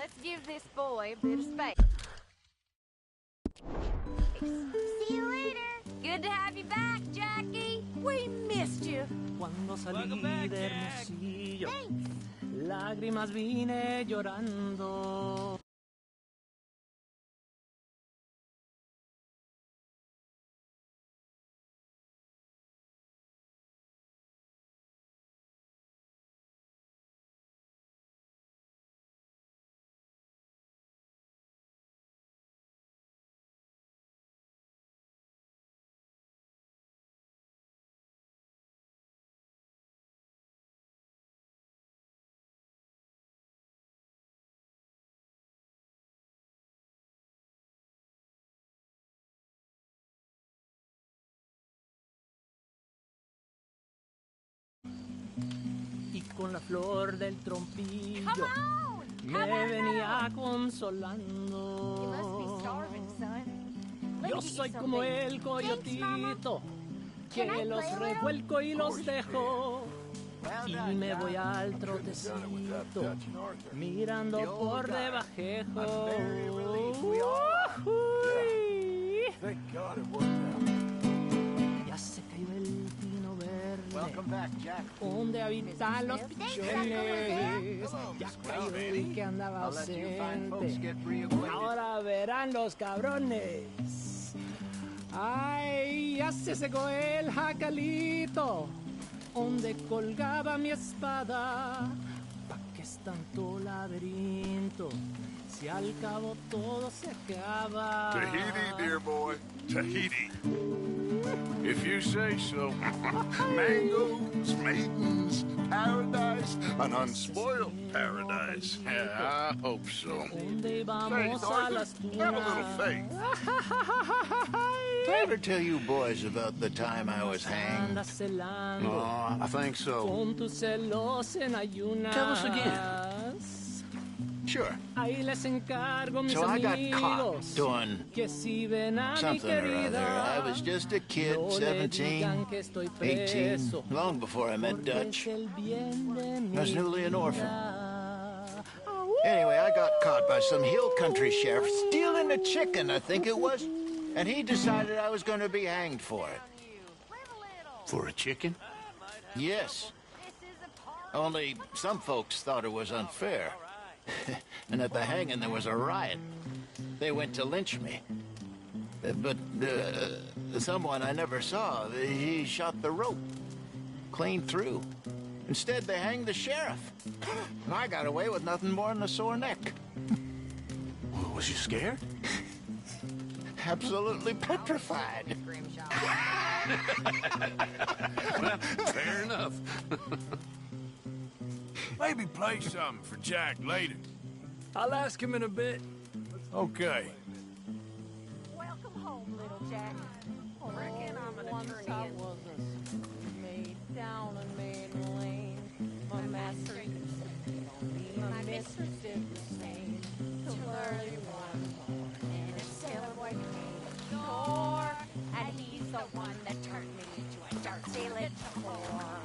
let's give this boy a bit of space. See you later. Good to have you back, Jackie. We missed you. Cuando salí de Hermosillo, lágrimas vine llorando. Y con la flor del trompillo me venía consolando. Yo soy como el coyotito que los revuelco y los dejo. Y me voy al trotecito mirando por debajejo. Ya se cayó el pino verde donde habitan los pichones. Ya cayó el que andaba ausente. Ahora verán los cabrones. Ay, ya se secó el jacalito donde colgaba mi espada. ¿Pa' qué es tanto laberinto si al cabo todo se acaba? Tahiti, dear boy. Tahiti. If you say so. Mangoes, maidens, paradise, an unspoiled paradise. Yeah, I hope so. Say, Arthur, have a little faith. Did I ever tell you boys about the time I was hanged? Oh, I think so. Tell us again. Sure. So I got caught doing something or other. I was just a kid, 17, 18, long before I met Dutch. I was newly an orphan. Anyway, I got caught by some hill country sheriff stealing a chicken, I think it was. And he decided I was going to be hanged for it. For a chicken? Yes. Only some folks thought it was unfair. And at the hanging, there was a riot. They went to lynch me. But someone I never saw, he shot the rope clean through. Instead, they hanged the sheriff. And I got away with nothing more than a sore neck. Was you scared? Absolutely petrified. Well, fair enough. Maybe play something for Jack later. I'll ask him in a bit. Okay. Welcome home, little Jack. I reckon I'm gonna turn in. Made down in Maiden Lane. My master used to hit on me. My mistress did the same. Till early one morning, a sailor boy came to the door, and he's the one that turned me into a dirty little whore.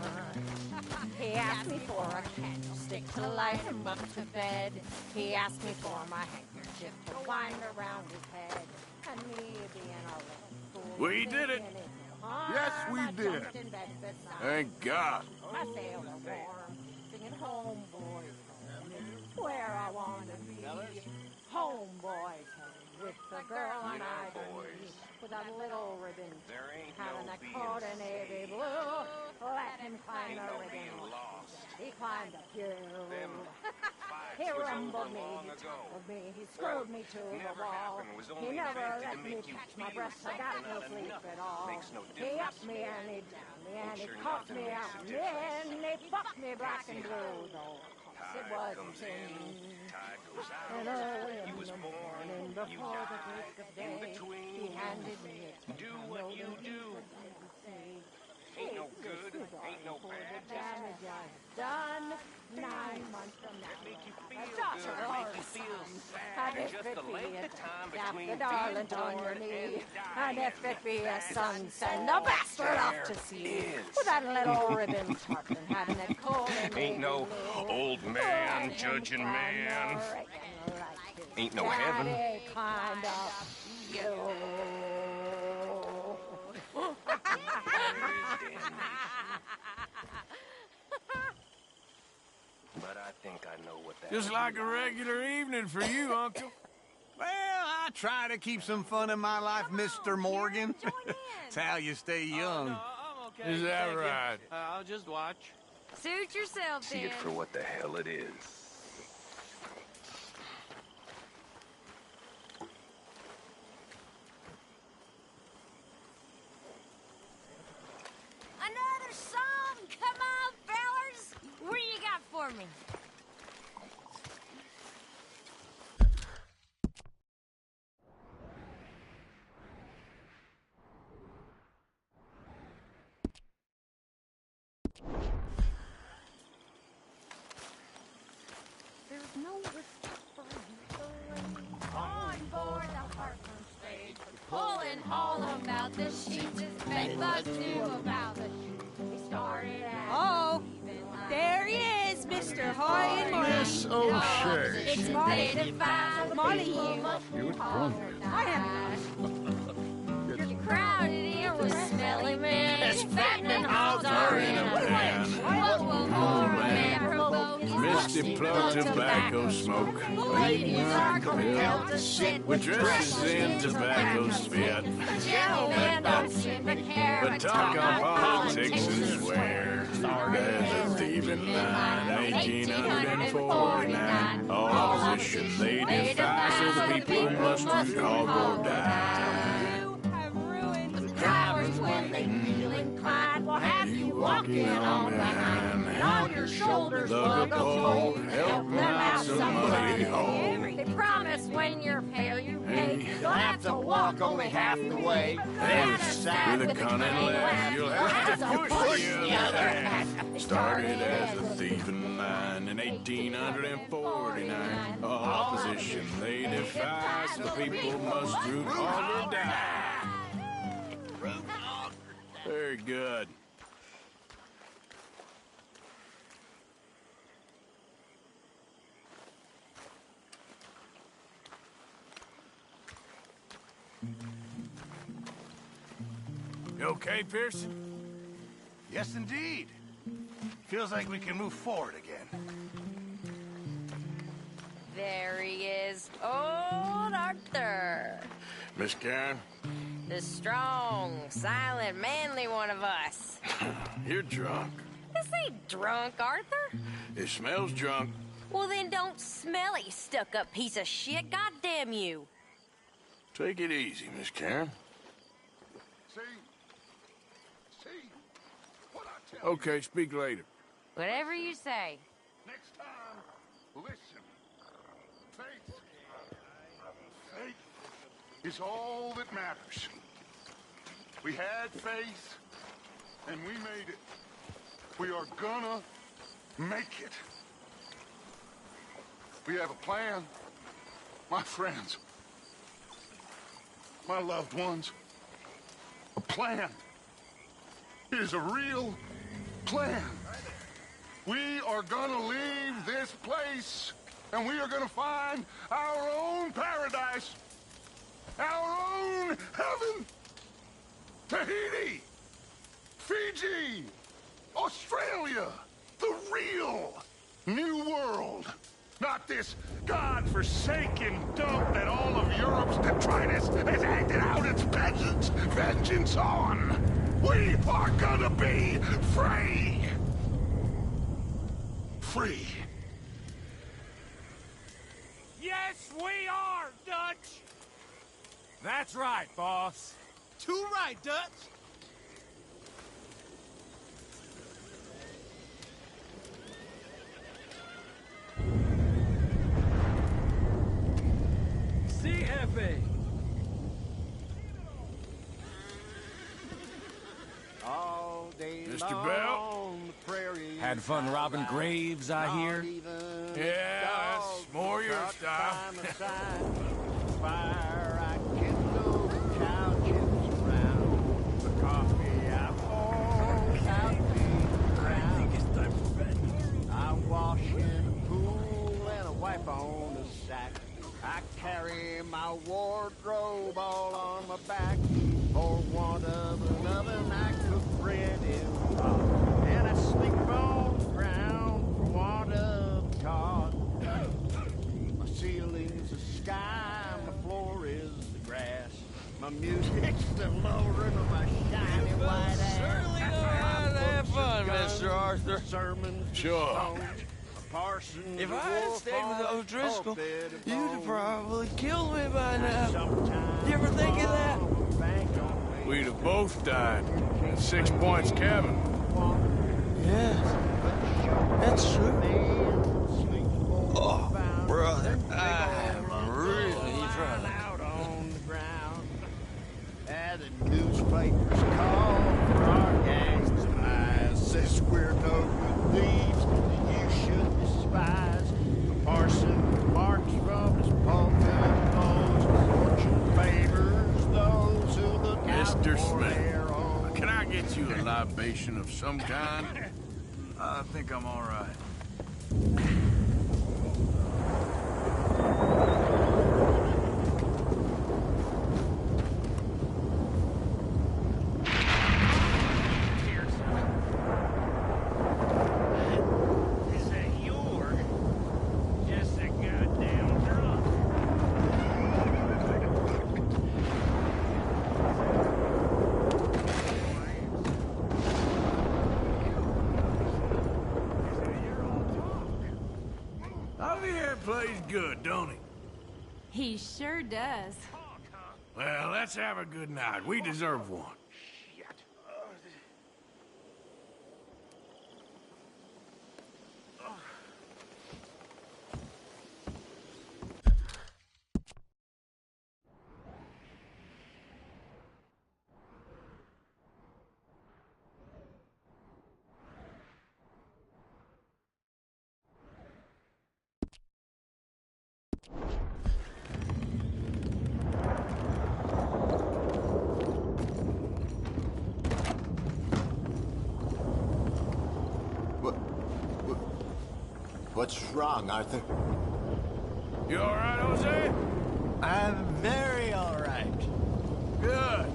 He asked me for a candlestick to light him up to bed. He asked me for my handkerchief to wind around his head. And me being a little fool. We did it. Yes, we did. Thank God. My sails are warm, singing home, boys, home is where I want to be. Home, boys, home, with the girl and I with that little ribbon, having a coat of navy blue. Let him climb the ribbon. He climbed up hill. He rumbled me, he tumbled me, he screwed me to the wall. He never let me catch my breath, I got no sleep at all. He upped me and he downed me and he caught me out and then he fucked me black and blue, though it wasn't him. And early in the morning, before the break of day, he handed me a check. Do what you do. Ain't no good, ain't no bad. Damage I've done 9 months from now. Make you feel A daughter good, or make you feel son. sad. And if Just it the be length a of time tap between the being darling on your born knee, and and dying. if it be a son, That's send a all bastard off there to sea. is. With that little ribbon tartan, having it cold and Ain't no old man judging man. Ain't no heaven. Daddy kind of you. But I think I know what that Just like a regular evening for you, Uncle. Well, I try to keep some fun in my life, Mr. Morgan. Join in. It's how you stay young. No, I'm okay. Is that thank you. right? I'll just watch. Suit yourself, See then. it for what the hell it is. Another song? Come on, fellas. What do you got for me? There's no respect for you. On board the Hartford stage, pulling all about the sheets. His bed bugs knew about the shoot. He started out. Oh, there he is, Mr. Hoy and Morty. Miss O'Shea. It's Molly. Molly here. You're drunk. I am. Crowded here with smelly men. As fattening hogs are in a pan. What will more a man provoke? Misty plug tobacco smoke. Ladies are compelled to sit With dresses in tobacco spit. Gentlemen don't seem to care. But talk on politics and swear. There's a thieving line, 1849. All opposition they defy, so the people must all go die. You have ruined. Drivers, when they feel inclined, will have you walking on behind. And on your shoulders, lug a pole, help them out some money home. They promise when you're pale, you pay. You'll have to walk only half the way. With a cunning laugh, you'll have to push the other half. Started as a thieving line in 1849. Opposition they defy, so the people must root hard or die. Very good. You okay, Pearson? Yes, indeed. Feels like we can move forward again. There he is, old Arthur. Miss Karen, The strong, silent, manly one of us. you're drunk. This ain't drunk, Arthur. It smells drunk. Well, then don't smell it, you stuck-up piece of shit. God damn you. Take it easy, Miss Karen. See? What I tell Okay, speak later. Whatever you say. you. Next time, listen. Faith. Faith is all that matters. We had faith, and we made it. We are gonna make it. We have a plan, my friends, my loved ones. A plan. It is a real plan. We are gonna leave this place, and we are gonna find our own paradise, our own heaven. Tahiti, Fiji, Australia, the real new world. Not this God-forsaken dump that all of Europe's detritus has acted out its vengeance on. We are gonna be free. Free. Yes, we are, Dutch! That's right, boss. Too right, Dutch. See, Jefe. All day Mr. long, Bell? the prairie Had fun robbing graves, I hear. Yeah, that's more your style. Fire I kindle, cow chips around. The coffee I pour out the ground. I wash in a pool and a wipe on the sack. I lay my wardrobe all on my back. For want of an oven, I cook bread in the pot. And I sleep on the ground for want of a cot. My ceiling's the sky, my floor is the grass. My music's the lowering of my shiny white ass. Certainly know how to have fun, Mr. Arthur. Sermons, Sure. Parsons, If I had stayed with O'Driscoll, you'd have probably killed me by now. You ever think of that? We'd have both died in 6 Points cabin. Yes, that's true. Oh, brother, I'm really trying. Out on the ground. And the newspapers call for our gang's demise. Says we're no good thieves that you should despise. A parson marks from his pulpit knows fortune favors those who look out Mr. for Smith, their own. can I get you a libation of some kind? I think I'm all right. Is that your? Just a goddamn drunk. Javier plays good, don't he? He sure does. Well, let's have a good night. We deserve one. What's wrong, Arthur? You all right, Jose? I'm very all right. Good.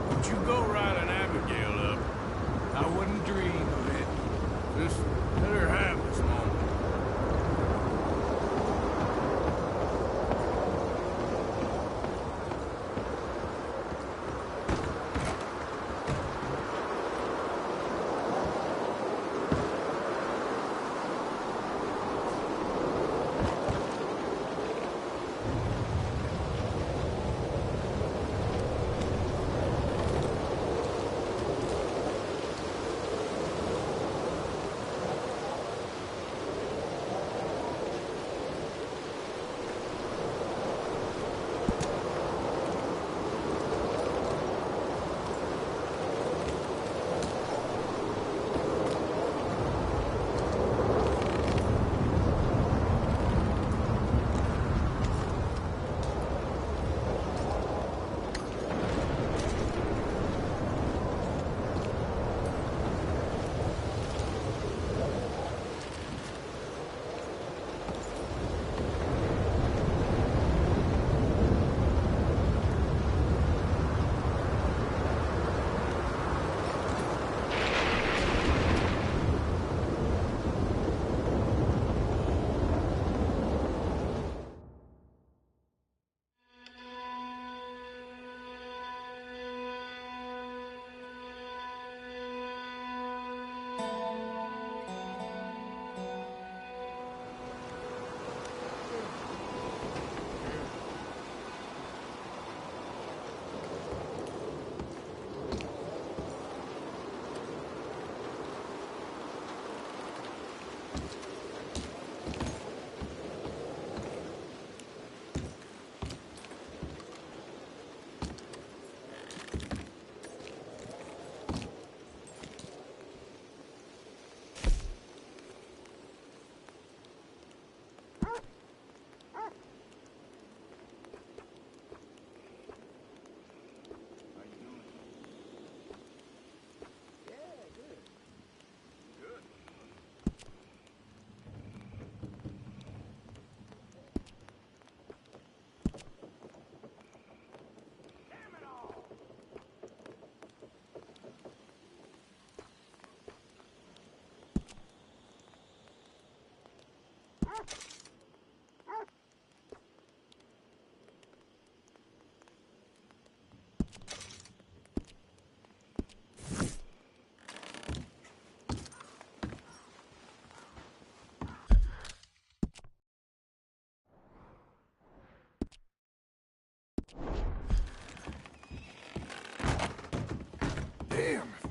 Don't you go riding Abigail up. I wouldn't dream of it. Just let her have this moment.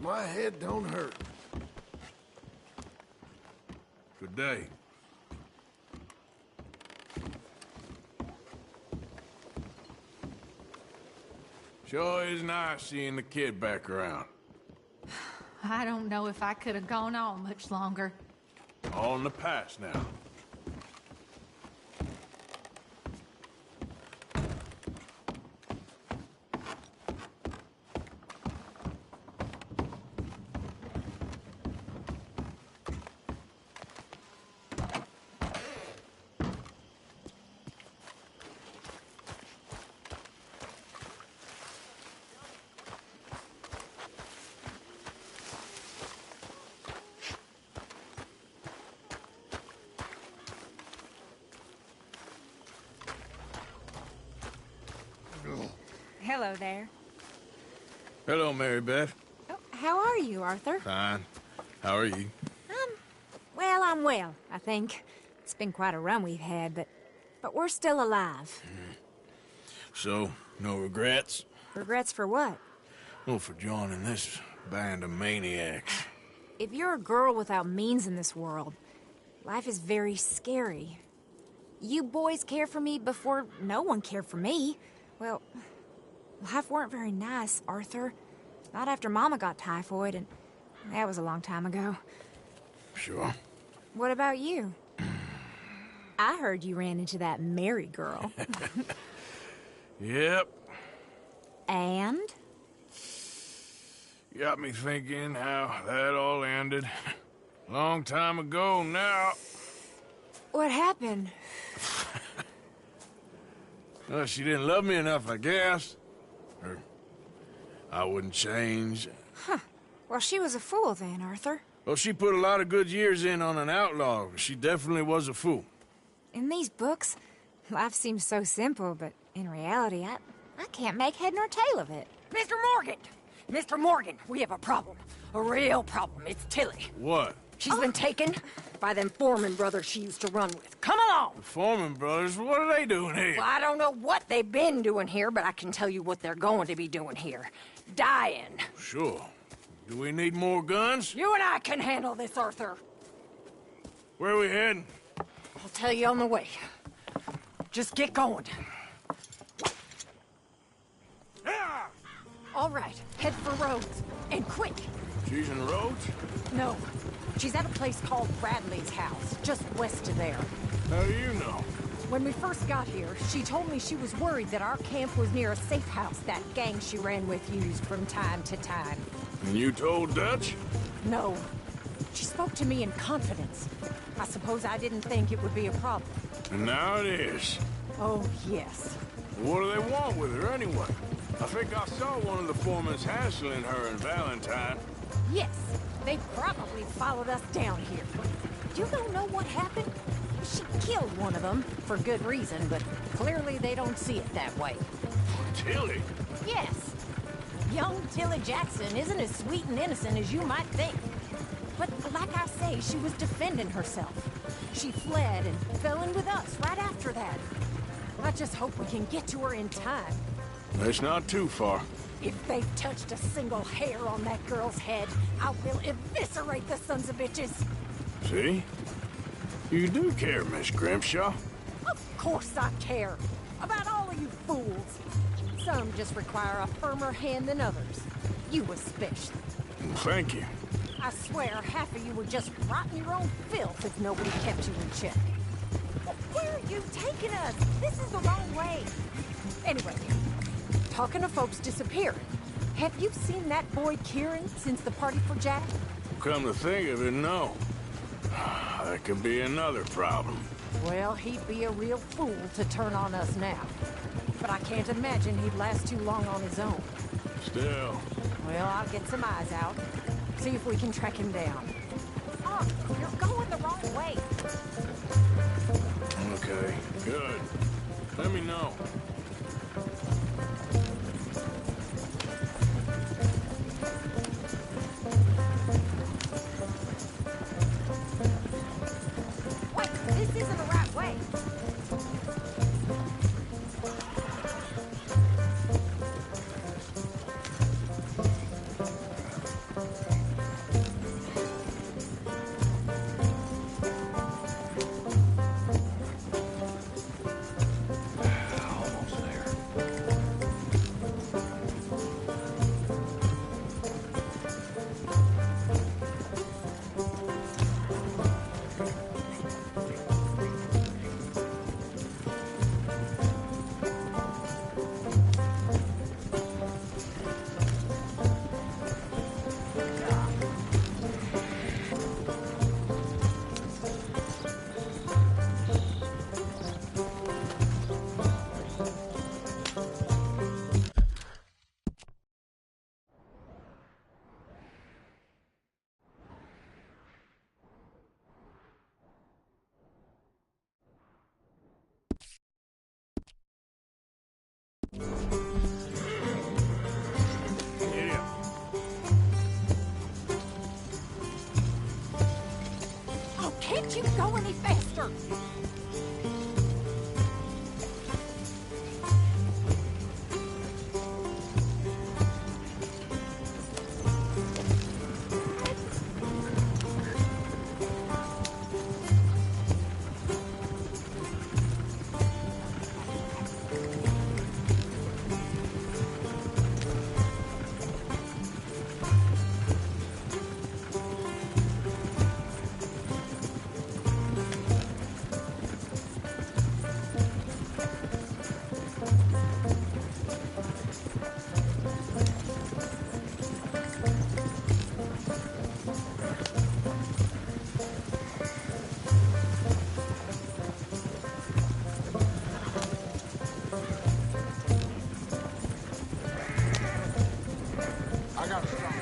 My head don't hurt. Good day. Sure is nice seeing the kid back around. I don't know if I could have gone on much longer. All in the past now. Hello there. Hello, Mary Beth. Oh, how are you, Arthur? Fine. How are you? Well, I'm well, I think. It's been quite a run we've had, but we're still alive. So, no regrets? Regrets for what? Well, for joining this band of maniacs. If you're a girl without means in this world, life is very scary. You boys cared for me before no one cared for me. Well, life weren't very nice, Arthur. Not after Mama got typhoid, and that was a long time ago. Sure. What about you? I heard you ran into that Mary girl. Yep. And? Got me thinking how that all ended. Long time ago now. What happened? Well, she didn't love me enough, I guess. Or I wouldn't change. Huh. Well, she was a fool then, Arthur. Well, she put a lot of good years in on an outlaw. She definitely was a fool. In these books, life seems so simple, but in reality, I can't make head nor tail of it. Mr. Morgan! Mr. Morgan, we have a problem. A real problem. It's Tilly. What? She's been taken by them Foreman brothers she used to run with. Come along! The Foreman brothers? What are they doing here? Well, I don't know what they've been doing here, but I can tell you what they're going to be doing here. Dying. Sure. Do we need more guns? You and I can handle this, Arthur. Where are we heading? I'll tell you on the way. Just get going. All right, head for Rhodes. And quick. She's in Rhodes? No. She's at a place called Bradley's house, just west of there. How do you know? When we first got here, she told me she was worried that our camp was near a safe house that gang she ran with used from time to time. And you told Dutch? No. She spoke to me in confidence. I suppose I didn't think it would be a problem. And now it is. Oh, yes. What do they want with her anyway? I think I saw one of the foremans hassling her and Valentine. Yes, they probably followed us down here. You don't know what happened? She killed one of them, for good reason, but clearly they don't see it that way. Tilly? Yes. Young Tilly Jackson isn't as sweet and innocent as you might think. But like I say, she was defending herself. She fled and fell in with us right after that. I just hope we can get to her in time. It's not too far. If they've touched a single hair on that girl's head, I will eviscerate the sons of bitches. See? You do care, Miss Grimshaw. Of course I care. About all of you fools. Some just require a firmer hand than others. You especially. Thank you. I swear half of you would just rot in your own filth if nobody kept you in check. Where are you taking us? This is the wrong way. Anyway, talking of folks disappearing, have you seen that boy Kieran since the party for Jack? Come to think of it, no. That could be another problem. Well, he'd be a real fool to turn on us now. But I can't imagine he'd last too long on his own. Still. Well, I'll get some eyes out. See if we can track him down. Oh, you're going the wrong way. Okay, good. Let me know. Wait, this isn't the right way. go any faster. I got a strong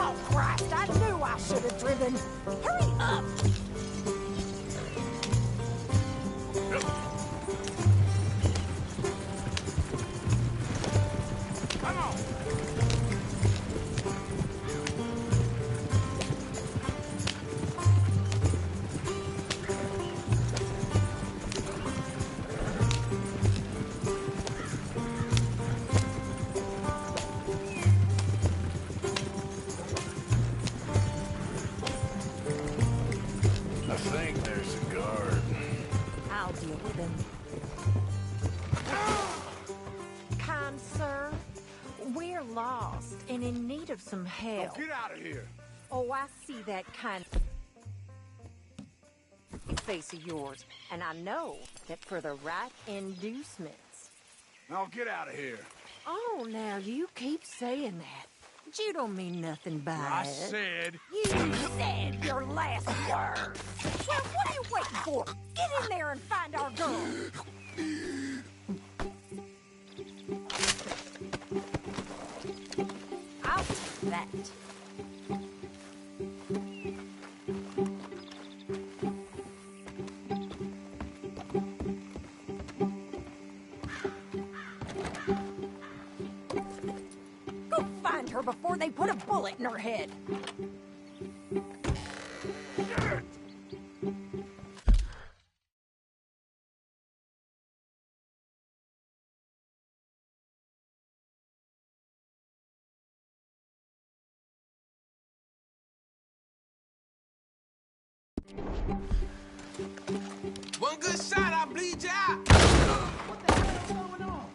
Oh, Christ, I knew I should have driven. Hurry up! Come on! I think there's a guard. I'll deal with him. Kind sir, we're lost and in need of some help. Get out of here! Oh, I see that kind of face of yours, and I know that for the right inducements. Now get out of here. Oh, now you keep saying that. But you don't mean nothing by I it. said... You said your last word. Well, what are you waiting for? Get in there and find our girl. I'll take that. Go find her before they put a bullet in her head. One good shot, I'll bleed you out. What the hell is going on?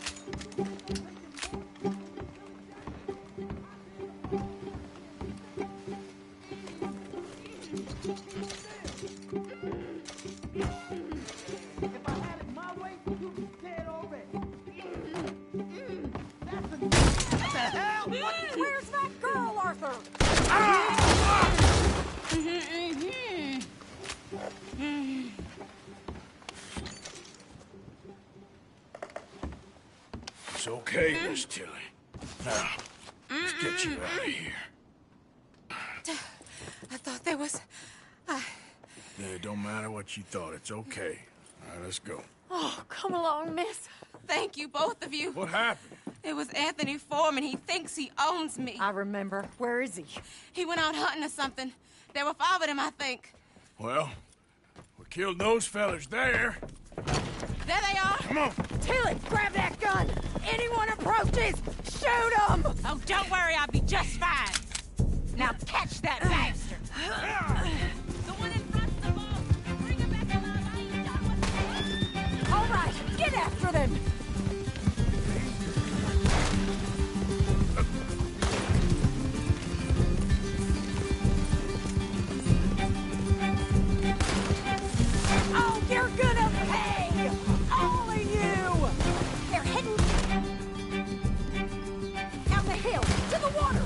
If I had it my way, you'd be dead already. What the hell? Where's that girl, Arthur? It's okay, Miss Tilly. Now, let's get you out of here. I thought there was... It don't matter what you thought. It's okay. All right, let's go. Oh, come along, miss. Thank you, both of you. What happened? It was Anthony Foreman. He thinks he owns me. I remember. Where is he? He went out hunting or something. There were 5 of them, I think. Well, we killed those fellas there. There they are. Come on. Tilly, grab that gun! Anyone approaches, shoot them! Oh, don't worry. I'll be just fine. Now catch that bastard! The one in front's the boss. Bring him back alive. I ain't done with him. All right, get after them! Oh, you're gonna pay! All of you! They're heading down the hill, to the water!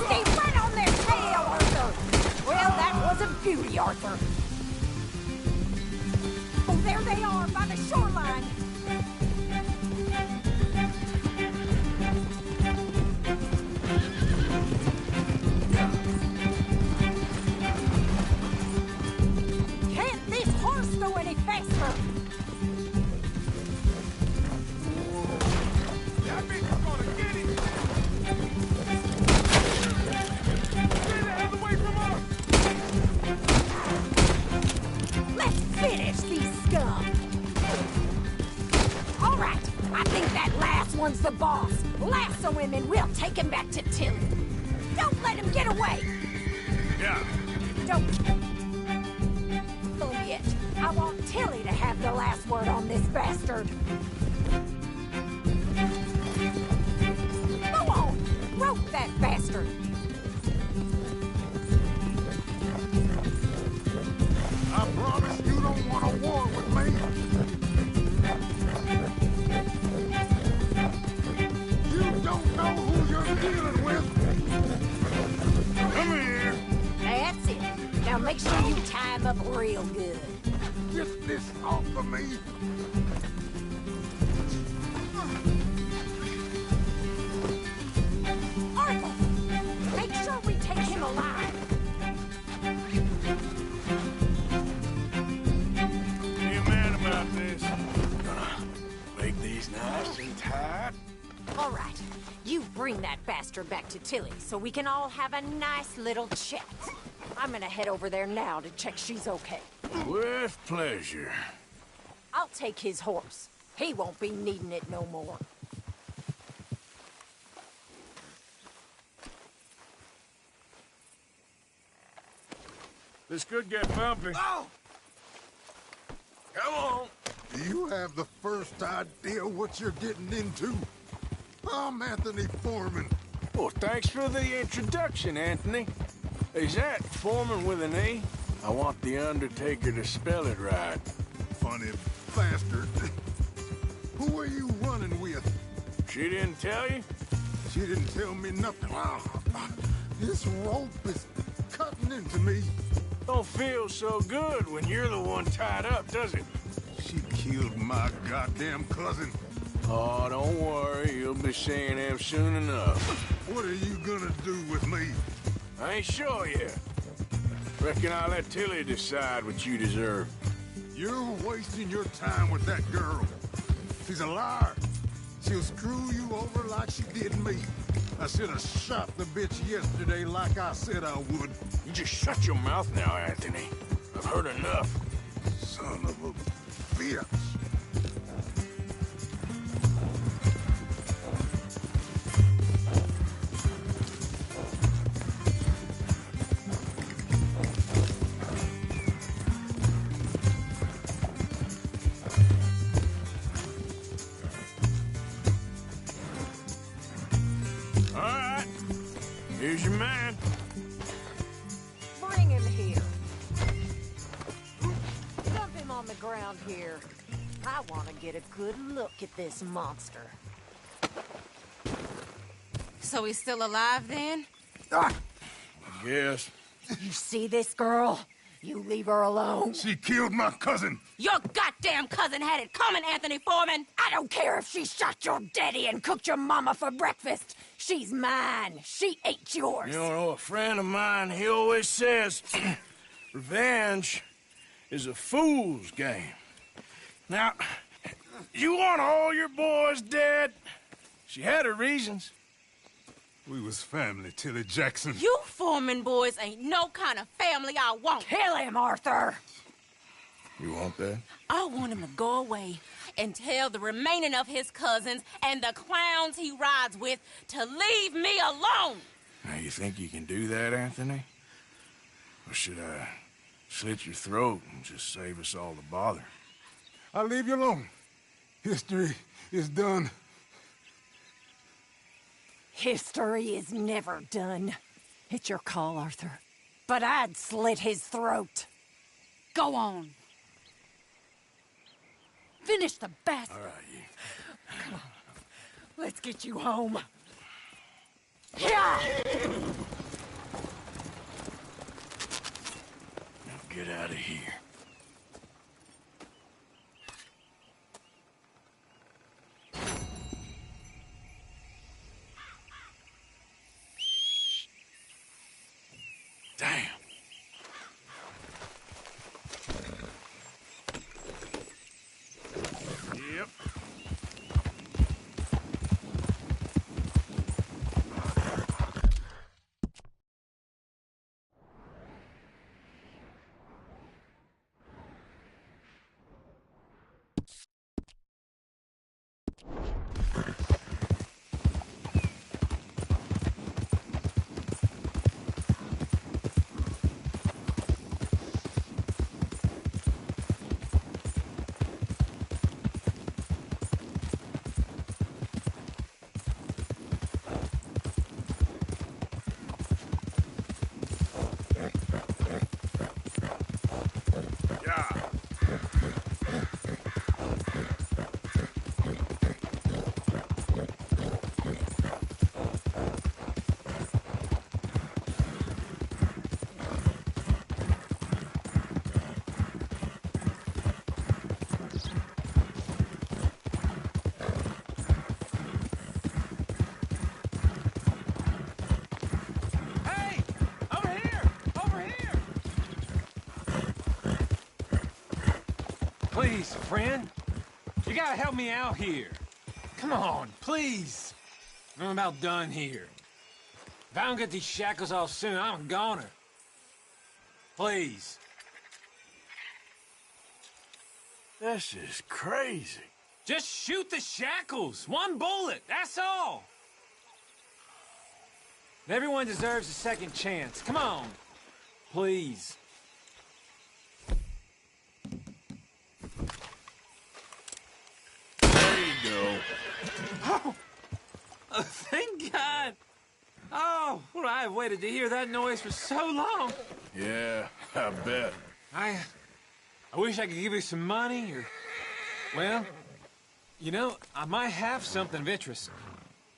Stay right on their tail, Arthur! Well, that was a beauty, Arthur. Oh, there they are, by the shoreline. Can't this horse go any faster? That bitch is gonna get him. Stay the hell away from us. Let's finish these scum! All right, I think that last one's the boss. Lasso him and we'll take him back to Tilly. Don't let him get away! Yeah. Don't kill him yet. I want Tilly to have the last word on this bastard. Go on, rope that bastard. I promise you don't want a war with me. You don't know who you're dealing with. Come here. That's it. Now make sure you tie him up real good. Get this off of me. Arthur, make sure we take him alive. Be a man about this. Gonna make these nice and tight. All right, you bring that bastard back to Tilly so we can all have a nice little chat. I'm gonna head over there now to check she's okay. With pleasure. I'll take his horse. He won't be needing it no more. This could get bumpy. Oh! Come on. Do you have the first idea what you're getting into? I'm Anthony Foreman. Well, thanks for the introduction, Anthony. Is that Foreman with an E? I want the Undertaker to spell it right. Funny bastard. Who are you running with? She didn't tell you? She didn't tell me nothing. This rope is cutting into me. Don't feel so good when you're the one tied up, does it? She killed my goddamn cousin. Oh, don't worry. You'll be seeing him soon enough. What are you gonna do with me? I ain't sure yet. Reckon I'll let Tilly decide what you deserve. You're wasting your time with that girl. She's a liar. She'll screw you over like she did me. I should have shot the bitch yesterday like I said I would. You just shut your mouth now, Anthony. I've heard enough. Son of a bitch. Here's your man. Bring him here. Dump him on the ground here. I want to get a good look at this monster. So he's still alive then? Yes. You see this girl? You leave her alone. She killed my cousin. Your goddamn cousin had it coming, Anthony Foreman! I don't care if she shot your daddy and cooked your mama for breakfast. She's mine. She ain't yours. You know, a friend of mine, he always says, revenge is a fool's game. Now, you want all your boys dead? She had her reasons. We was family, Tilly Jackson. You Foreman boys ain't no kind of family I want. Kill him, Arthur. You want that? I want him to go away and tell the remaining of his cousins and the clowns he rides with to leave me alone. Now, you think you can do that, Anthony? Or should I slit your throat and just save us all the bother? I'll leave you alone. History is done. History is never done. It's your call, Arthur. But I'd slit his throat. Go on. Finish the bastard. All right, you. Come on. Let's get you home. Yeah! Now get out of here. Damn. Yep. Please, friend. You gotta help me out here. Come on, please. I'm about done here. If I don't get these shackles off soon, I'm a goner. Please. This is crazy. Just shoot the shackles. One bullet, that's all. Everyone deserves a second chance. Come on. Please. Oh, thank God. Oh, well, I've waited to hear that noise for so long. Yeah, I bet. I wish I could give you some money, or... Well, you know, I might have something of interest.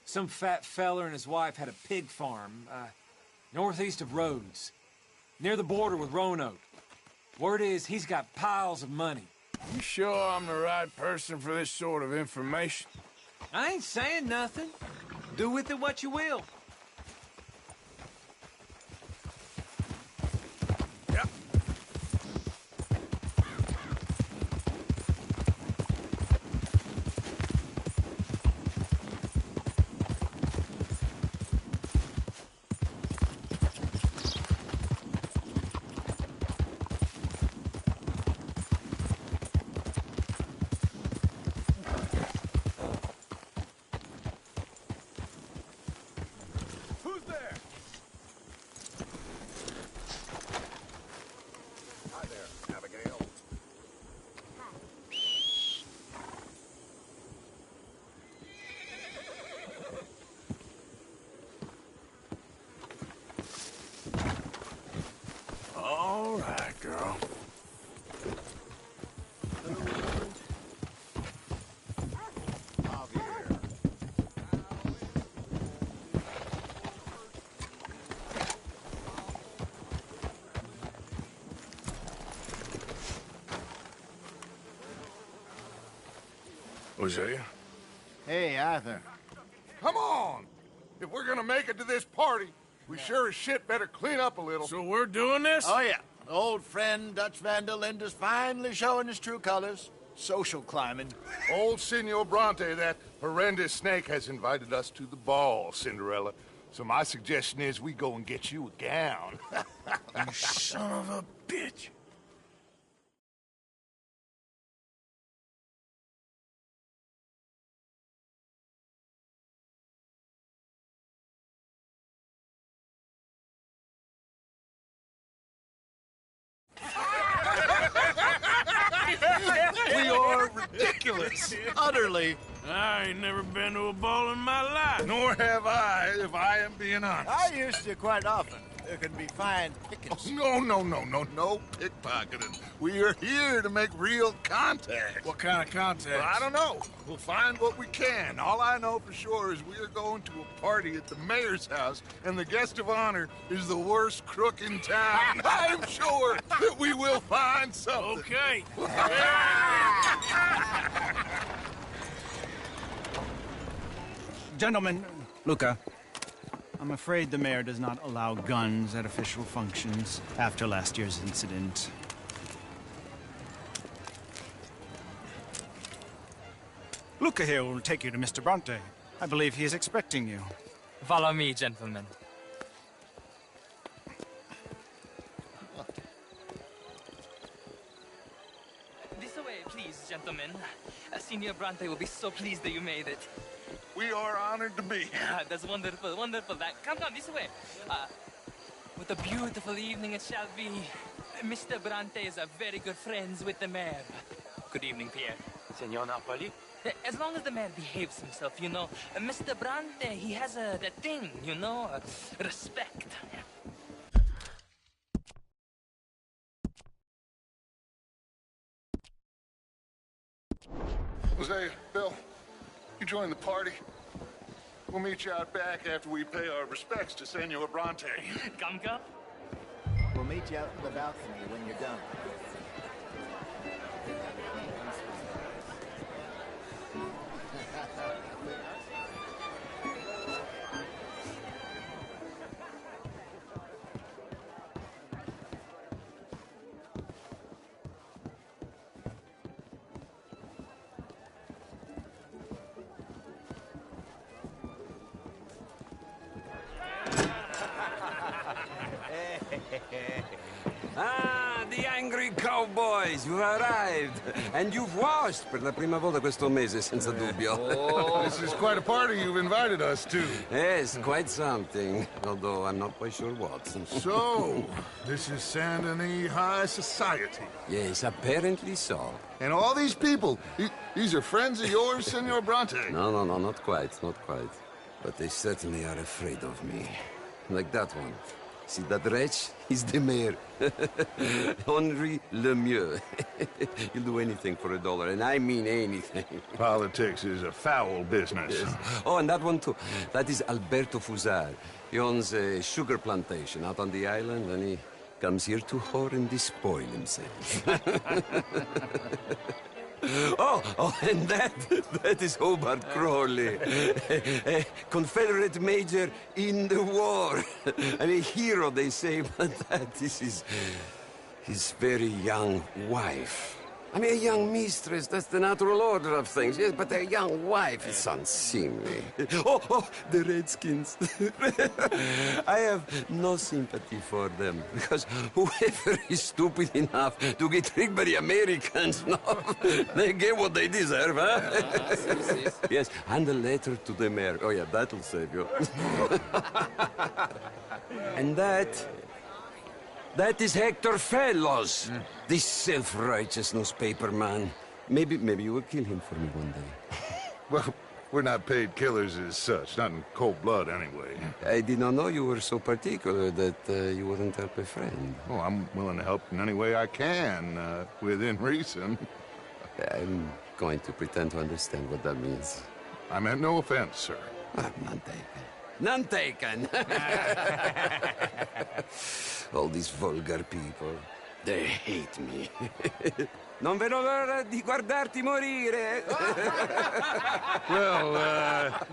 Some fat fella and his wife had a pig farm, northeast of Rhodes, near the border with Roanoke. Word is, he's got piles of money. You sure I'm the right person for this sort of information? I ain't saying nothing. Do with it what you will. Yep. Hosea? Hey, Arthur. Come on! If we're gonna make it to this party, we sure as shit better clean up a little. So we're doing this? Oh, yeah. Old friend Dutch Van der Linde's finally showing his true colors. Social climbing. Old Senor Bronte, that horrendous snake, has invited us to the ball, Cinderella. So my suggestion is we go and get you a gown. You son of a bitch. We are ridiculous. Utterly. I ain't never been to a ball in my life. Nor have I, if I am being honest. I used to quite often. There can be fine pickings. No pickpocketing. We are here to make real contact. What kind of contact? Well, I don't know. We'll find what we can. All I know for sure is we are going to a party at the mayor's house, and the guest of honor is the worst crook in town. I'm sure that we will find something. Okay. Gentlemen, Luca, I'm afraid the mayor does not allow guns at official functions after last year's incident. Luca here will take you to Mr. Bronte. I believe he is expecting you. Follow me, gentlemen. This way, please, gentlemen. Senior Bronte will be so pleased that you made it. We are honored to be. That's wonderful, wonderful. Come on, this way. What a beautiful evening it shall be. Mr. Bronte is a very good friends with the mayor. Good evening, Pierre. Senor Napoli? As long as the man behaves himself, you know. Mr. Bronte, he has that thing, you know, respect. Hosea, Bill, you join the party. We'll meet you out back after we pay our respects to Senor Bronte. Come. We'll meet you out in the balcony when you're done. Ah, the angry cowboys, you've arrived. And you've washed per la prima volta questo mese, senza dubbio. Oh, this is quite a party you've invited us to. Yes, quite something. Although I'm not quite sure what. So, this is Saint Denis High Society. Yes, apparently so. And all these people, these are friends of yours, Senor Bronte? No, not quite, not quite. But they certainly are afraid of me. Like that one. See that wretch? He's the mayor. Henri Lemieux. He'll do anything for $1, and I mean anything. Politics is a foul business. Yes. Oh, and that one too. That is Alberto Fusar. He owns a sugar plantation out on the island, and he comes here to whore and despoil himself. Oh, and that is Hobart Crawley, a Confederate major in the war. I mean, hero, they say, but that is his very young wife. I mean, a young mistress, that's the natural order of things, yes, but a young wife, it's unseemly. Oh, the Redskins. I have no sympathy for them, because whoever is stupid enough to get tricked by the Americans, no, they get what they deserve, huh? Yes, and a letter to the mayor. Oh, yeah, that'll save you. And that is Hector Fellows, this self-righteous newspaper man. Maybe you will kill him for me one day. Well, we're not paid killers as such, not in cold blood anyway. I did not know you were so particular that you wouldn't help a friend. Oh, I'm willing to help in any way I can, within reason. I'm going to pretend to understand what that means. I meant no offense, sir. None taken. None taken! All these vulgar people. They hate me. Non vedo l'ora di guardarti morire. Well,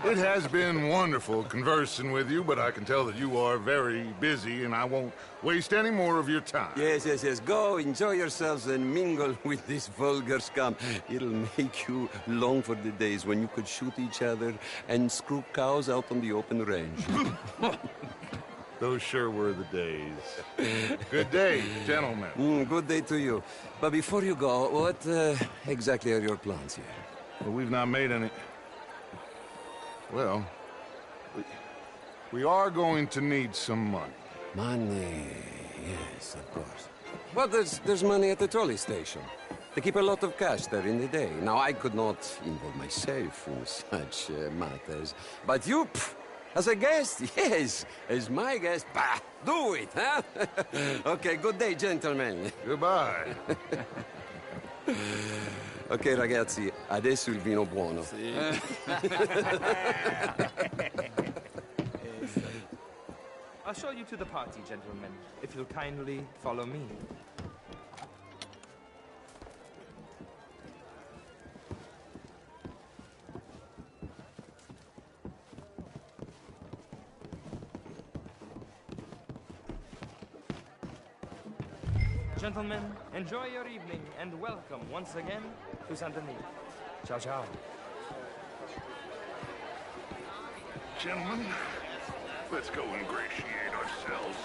it has been wonderful conversing with you, but I can tell that you are very busy, and I won't waste any more of your time. Yes. Go, enjoy yourselves, and mingle with this vulgar scum. It'll make you long for the days when you could shoot each other and screw cows out on the open range. Those sure were the days. Good day, gentlemen. Good day to you. But before you go, what exactly are your plans here? Well, we've not made any... Well, we are going to need some money. Money, yes, of course. Well, there's money at the trolley station. They keep a lot of cash there in the day. Now, I could not involve myself in such matters. But you... As a guest? Yes. As my guest? Bah! Do it, huh? Okay, good day, gentlemen. Goodbye. Ok, ragazzi, adesso il vino buono. Sì. I'll show you to the party, gentlemen, if you'll kindly follow me. Gentlemen, enjoy your evening, and welcome once again to Saint Denis. Ciao, ciao. Gentlemen, let's go ingratiate ourselves.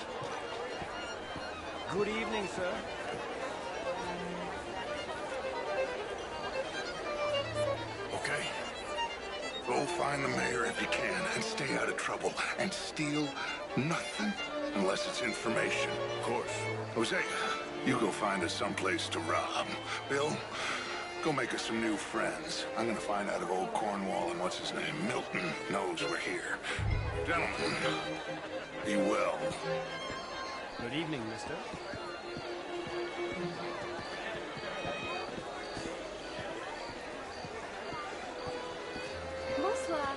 Good evening, sir. Okay? Go find the mayor if you can, and stay out of trouble, and steal nothing unless it's information. Of course. Jose, you go find us someplace to rob. Bill, go make us some new friends. I'm gonna find out if old Cornwall and what's his name, Milton, knows we're here. Gentlemen, be well. Good evening, mister. Bonsoir.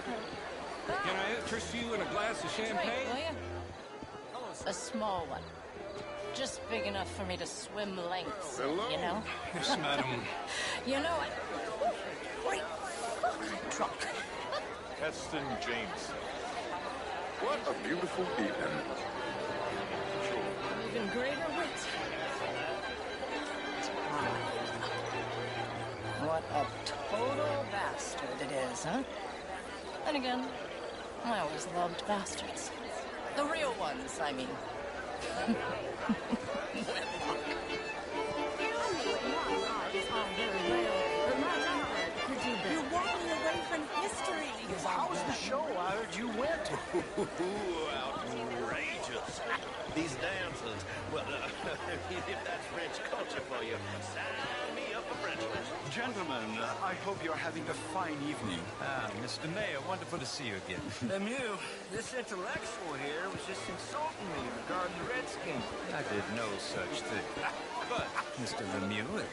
Can I interest you in a glass of champagne? Drink, will you? A small one. Just big enough for me to swim lengths, you know? Yes, madam. You know what? Wait, fuck, I'm drunk. Heston James. What a beautiful evening. Even greater wit. What a total bastard it is, huh? Then again, I always loved bastards. The real ones, I mean. You're walking away from history. How's the show? I heard you went. Outrageous. These dancers, well, if that's French culture for you, sign me up for French lessons. Gentlemen, I hope you're having a fine evening. Ah, Mr. Mayor, wonderful to see you again. Lemieux, this intellectual here was just insulting me regarding the Redskins. I did no such thing. But, Mr. Lemieux,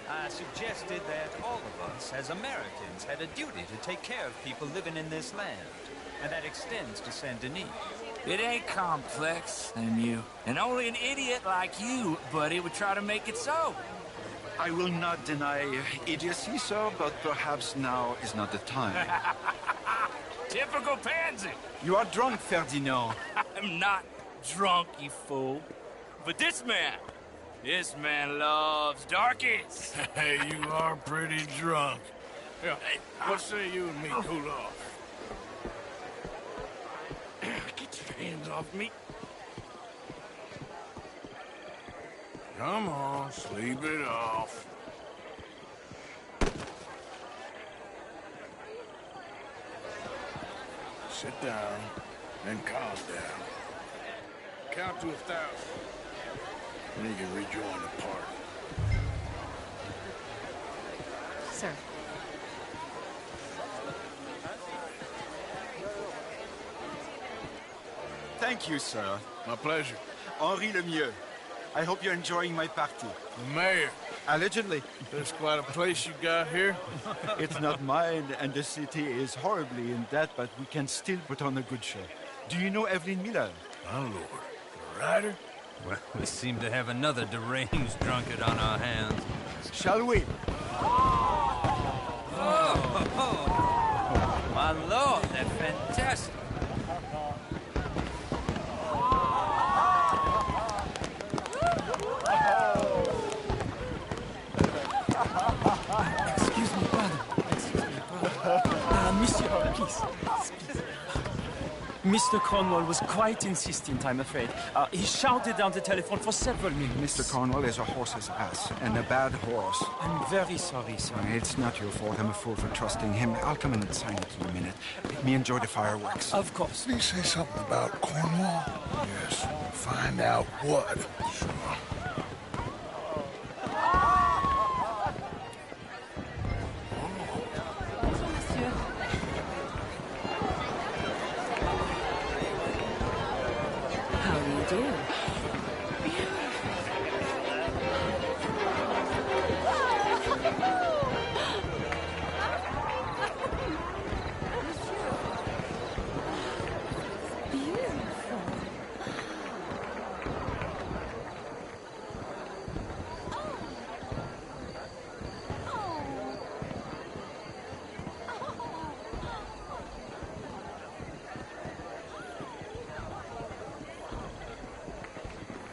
I suggested that all of us, as Americans, had a duty to take care of people living in this land. And that extends to Saint Denis. It ain't complex, Lemieux. And only an idiot like you, buddy, would try to make it so. I will not deny idiocy, sir, but perhaps now is not the time. Typical pansy. You are drunk, Ferdinand. I'm not drunk, you fool. But this man loves darkies. Hey, you are pretty drunk. Yeah, what say you and me cool off? Get your hands off me. Come on, sleep it off. Sit down and calm down. Count to 1,000. Then you can rejoin the party. Sir. Thank you, sir. My pleasure. Henri Lemieux. I hope you're enjoying my party. The mayor. Allegedly. There's quite a place you got here. It's not mine, and the city is horribly in debt, but we can still put on a good show. Do you know Evelyn Miller? My lord. The writer? Well, we seem to have another deranged drunkard on our hands. Shall we? Oh, my lord, they're fantastic. Excuse me, brother. Monsieur, please. Mr. Cornwall was quite insistent, I'm afraid. He shouted down the telephone for several minutes. Mr. Cornwall is a horse's ass, and a bad horse. I'm very sorry, sir. It's not your fault. I'm a fool for trusting him. I'll come in and sign it in a minute. Let me enjoy the fireworks. Of course. Did he say something about Cornwall? Yes. Find out what. Sure. How do you do?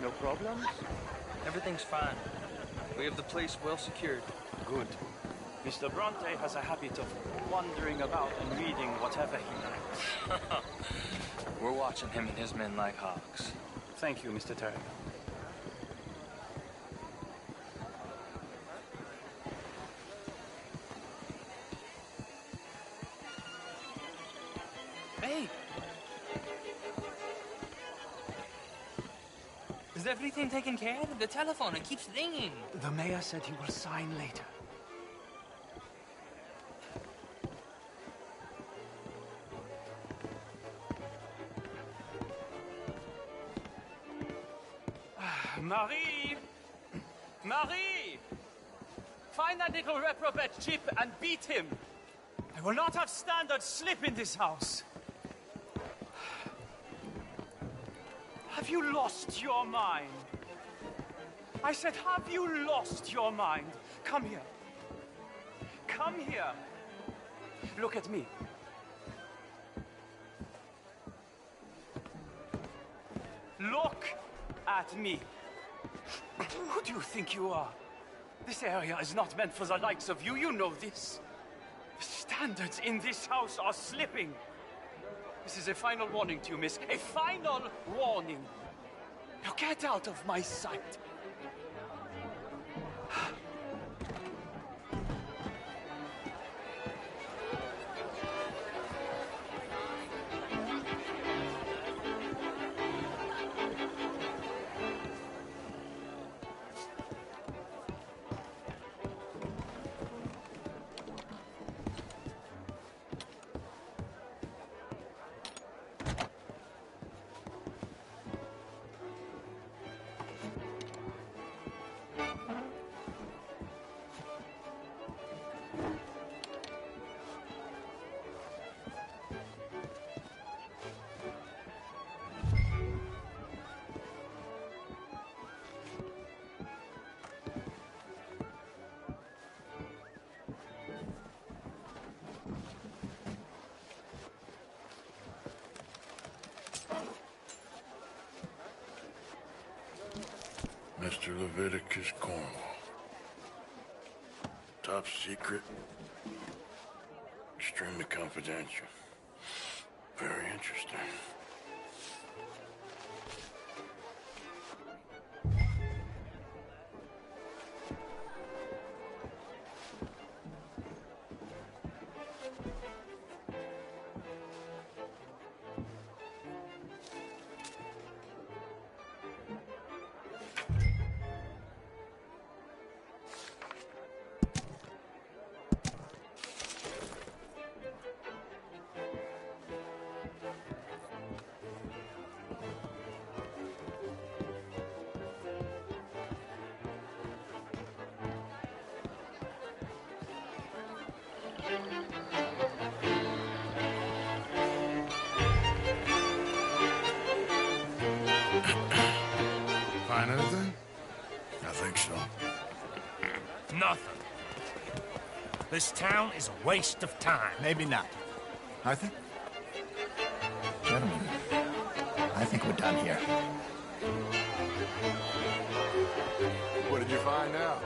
No problems? Everything's fine. We have the place well secured. Good. Mr. Bronte has a habit of wandering about and reading whatever he likes. We're watching him and his men like hawks. Thank you, Mr. Turner. Hey! Is everything taken care of? The telephone, it keeps ringing. The mayor said he will sign later. Marie! Marie! Find that little reprobate Chip and beat him. I will not have standards slip in this house. Have you lost your mind? I said, have you lost your mind? Come here. Come here. Look at me. Look at me. Who do you think you are? This area is not meant for the likes of you. You know this. The standards in this house are slipping. This is a final warning to you, miss. A final warning. Now get out of my sight. Mr. Leviticus Cornwall. Top secret. Extremely confidential. Very interesting. nothing. This town is a waste of time. Maybe not. Arthur? Gentlemen, I think we're done here. What did you find out?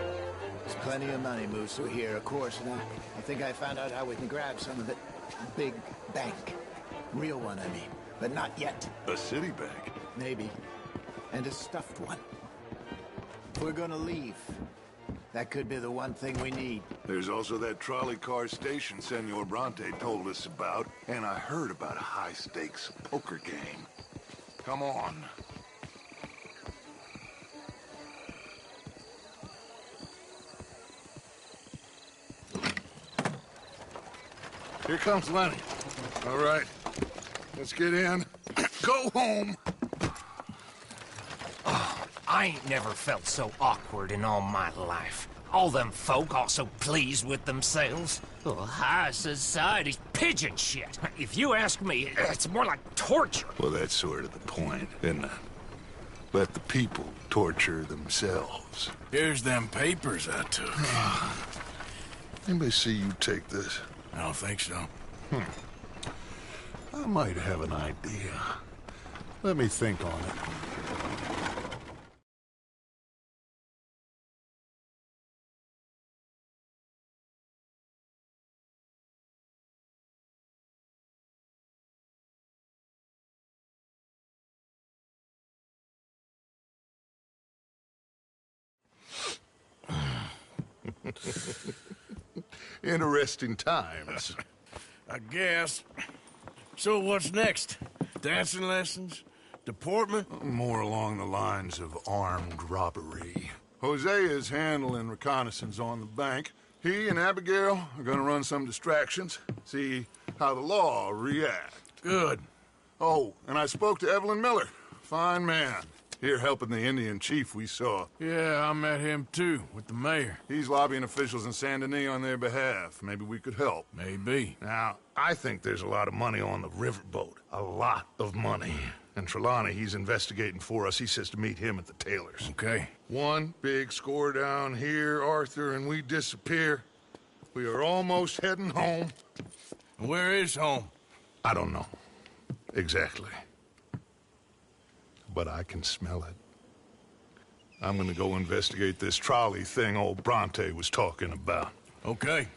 There's plenty of money moves through here, of course, and I think I found out how we can grab some of it. Big bank. Real one, I mean. But not yet. A city bank? Maybe. And a stuffed one. If we're gonna leave, that could be the one thing we need. There's also that trolley car station Senor Bronte told us about, and I heard about a high-stakes poker game. Come on. Here comes Lenny. All right, let's get in. Go home. Oh, I ain't never felt so awkward in all my life. All them folk all so pleased with themselves. Oh, high society's pigeon shit. If you ask me, it's more like torture. Well, that's sort of the point, isn't it? Let the people torture themselves. Here's them papers I took. Anybody see you take this? I don't think so. I might have an idea. Let me think on it. Interesting times. I guess. So what's next? Dancing lessons? Deportment? More along the lines of armed robbery. Hosea is handling reconnaissance on the bank. He and Abigail are gonna run some distractions, see how the law reacts. Good. Oh, and I spoke to Evelyn Miller. Fine man. Here helping the Indian chief we saw. Yeah, I met him too, with the mayor. He's lobbying officials in Saint Denis on their behalf. Maybe we could help. Maybe. Now, I think there's a lot of money on the riverboat. A lot of money. And Trelawney, he's investigating for us. He says to meet him at the Taylor's. Okay. One big score down here, Arthur, and we disappear. We are almost heading home. Where is home? I don't know. Exactly. But I can smell it. I'm gonna go investigate this trolley thing old Bronte was talking about. Okay.